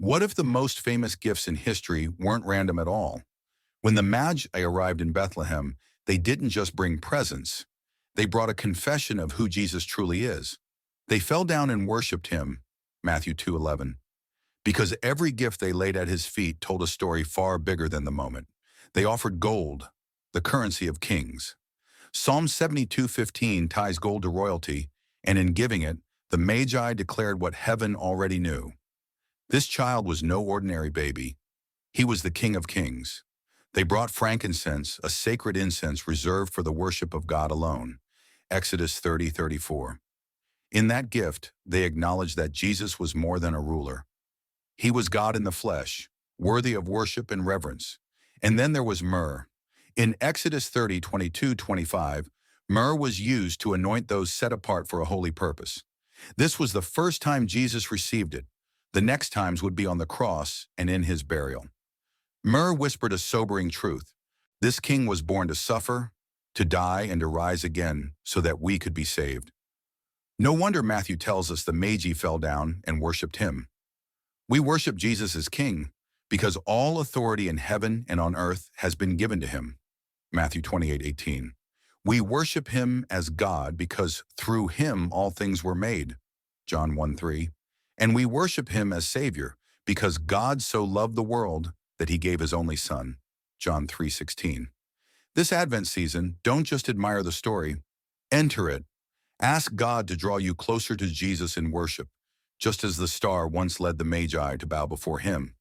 What if the most famous gifts in history weren't random at all? When the Magi arrived in Bethlehem, they didn't just bring presents. They brought a confession of who Jesus truly is. They fell down and worshipped him, Matthew 2:11, because every gift they laid at his feet told a story far bigger than the moment. They offered gold, the currency of kings. Psalm 72:15 ties gold to royalty, and in giving it, the Magi declared what heaven already knew. This child was no ordinary baby. He was the King of Kings. They brought frankincense, a sacred incense reserved for the worship of God alone. Exodus 30:34. In that gift, they acknowledged that Jesus was more than a ruler. He was God in the flesh, worthy of worship and reverence. And then there was myrrh. In Exodus 30:22-25, myrrh was used to anoint those set apart for a holy purpose. This was the first time Jesus received it. The next times would be on the cross and in his burial. Myrrh whispered a sobering truth. This king was born to suffer, to die, and to rise again so that we could be saved. No wonder Matthew tells us the Magi fell down and worshipped him. We worship Jesus as king because all authority in heaven and on earth has been given to him. Matthew 28:18. We worship him as God because through him all things were made. John 1:3. And we worship him as Savior because God so loved the world that he gave his only Son. John 3:16. This Advent season, don't just admire the story, enter it. Ask God to draw you closer to Jesus in worship, just as the star once led the Magi to bow before him.